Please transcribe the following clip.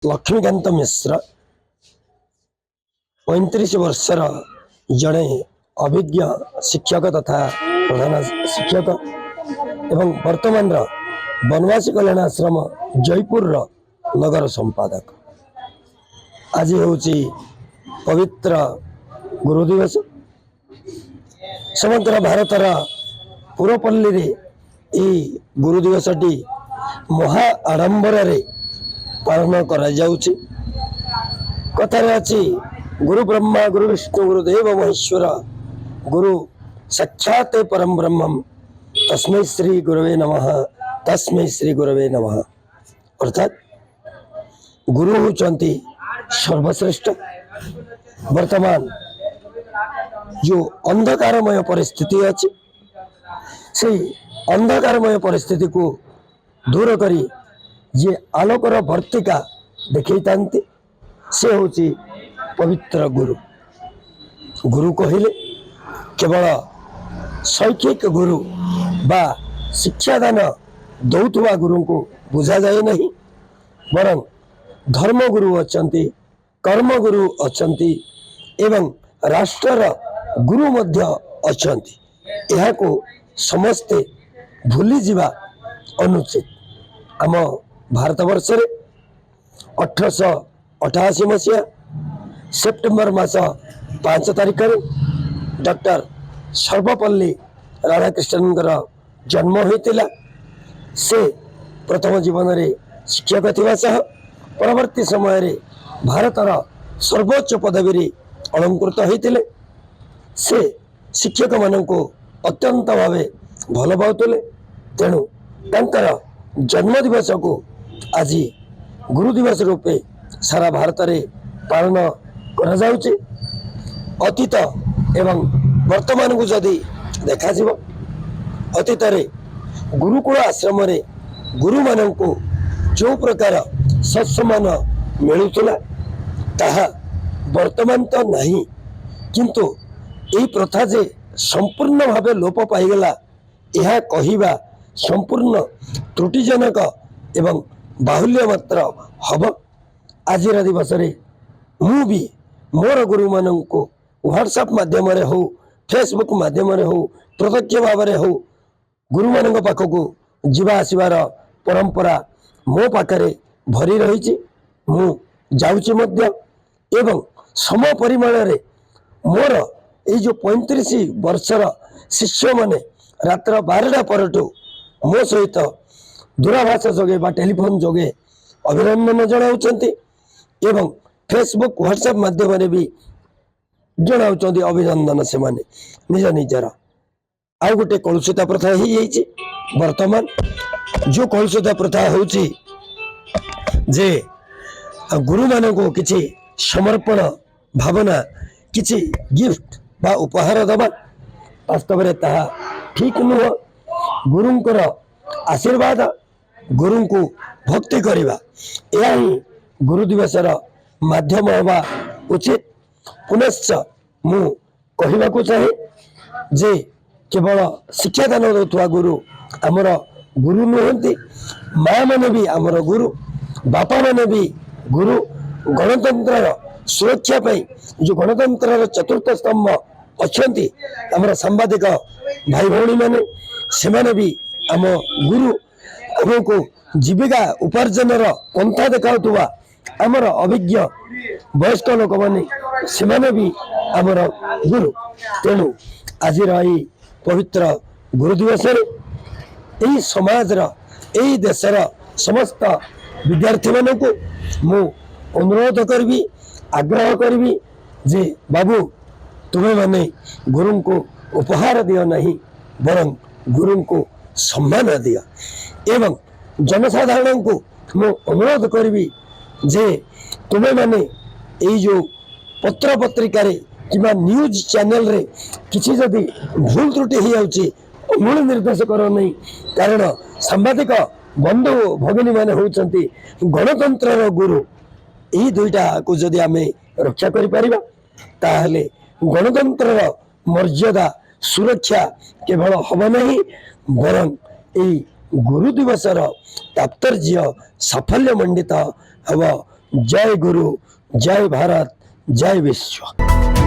लक्ष्मीकांत मिश्र 35 वर्षर जड़े अभिज्ञ शिक्षक तथा प्रधान शिक्षक एवं वर्तमान बनवासी कल्याण आश्रम जयपुर नगर संपादक। आज हूँ पवित्र गुरु दिवस। समग्र भारतर पुरपल्ली गुरु दिवसटी महा आडंबर पालन करा जाउछि। कथारे अछि गुरु ब्रह्मा गुरु विष्णु गुरुदेव महेश्वर गुरु साक्षात परम ब्रह्मम तस्मै श्री गुरवे नमः तस्मै श्री गुरवे नमः। अर्थात गुरु होचंती सर्वश्रेष्ठ। वर्तमान जो अंधकारमय परिस्थिति अच्छी से अंधकारमय परिस्थिति को दूर करी जे आलोकर भर्तिका देखते से होची पवित्र गुरु। गुरु कहले केवल शैक्षिक गुरु बा शिक्षादान दौथुवा गुरु को बुझा जाए नहीं, बरं धर्म गुरु अचंती, कर्म गुरु अचंती एवं राष्ट्रर गुरु मध्य अचंती। यह को समस्ते भूली जीवा अनुचित। आम भारत वर्ष 1888 मसीहा सेप्टेम्बर मास 5 तारिख डॉक्टर सर्वपल्ली राधाकृष्णन जन्म होता। से प्रथम जीवन में शिक्षक थिबा सह परवर्ती समय रे भारतर सर्वोच्च पदवी अलंकृत होते। से शिक्षक मान को अत्यंत भावे भल पाउतले, तेणु तांकर जन्म दिवस को आज गुरु दिवस रूपे सारा भारत में पालन करा जाउछि। अतीत एवं वर्तमान को जदि देखा जिवो, अतीत रे गुरुकुल आश्रम रे गुरु मानन को जो प्रकार सत्सम्मान मिलुतला ताहा वर्तमान तो नहीं, किंतु यही प्रथा जे संपूर्ण भावे लोप पाईगला यह कहिबा संपूर्ण त्रुटिजनक एवं बाहुल्य मात्र हब। आज दिवस रे मु भी मोर गुरु मानन को व्हाट्सएप माध्यम रे हो, फेसबुक माध्यम रे हो, प्रत्यक्ष भाव में हो गुरु मानन पाखक जीवा आसबार परंपरा मो पाखरे भरी रही। मु जाउछि मध्य एवं सम परिमाण रे मोर ये जो 35 वर्षर शिष्य माने रात्र 12टा परठू मो सहित दूरभाष जोगे बा टेलीफोन जोगे अभिनंदन जनाउछंती एवं फेसबुक व्हाट्सएप माध्यम रे भी जनाउछंती अभिनंदन। से माने निज निजर आउ गोटे कलुषिता प्रथा ही जाइछि। वर्तमान जो कलुषिता प्रथा होछि जे गुरु मान को किछि समर्पण भावना किछि गिफ्ट बा उपहार दबा, वास्तव में ताहा ठीक नुह। गुरुंकर आशीर्वाद गुरु को भक्ति करवा यह ही गुरु दिवसर माध्यम हवा उचित। पुनश्च मु कहवाकू चाहे जे केवल शिक्षादान दौथुवा गुरु आमर गुरु नुहंती, माँ मैंने भी आमर गुरु, बापा मैंने भी गुरु। गणतंत्र सुरक्षा पाई जो गणतंत्र चतुर्थ स्तंभ अच्छी आमर सांबादिक भाई भौणी मैंने से माने भी आम गुरु। आमको जीविका उपार्जन पंथा देखा आमर अभिज्ञ वयस्क लोक मैंने से माने भी आमर गुरु। तेणु आज पवित्र गुरु दिवस यही समाज यही देशर समस्त विद्यार्थी मान को मु अनुरोध करी, आग्रह करी जे बाबू तुम्हें माने गुरु को उपहार दियो नहीं, बरं गुरु को सम्मान दिया। एवं जनसाधारण को मु अनुरोध करी जे तुम्हें माने यही जो पत्र पत्रिका किंवा न्यूज चैनल रे किसी जदि भूल त्रुटि हो जाउछि मूल निर्देश करो नहीं, कारण सांबादिक बंधु भगिनी माने होउछंती गणतंत्र गुरु। यही दुईटा को जदि आमे रक्षा करि परिबा ताहले गणतंत्र मर्यादा सुरक्षा केवल हम नहीं, बरं यही गुरु दिवसर तात्पर्य साफल्य मंडित हम जय गुरु, जय भारत, जय विश्व।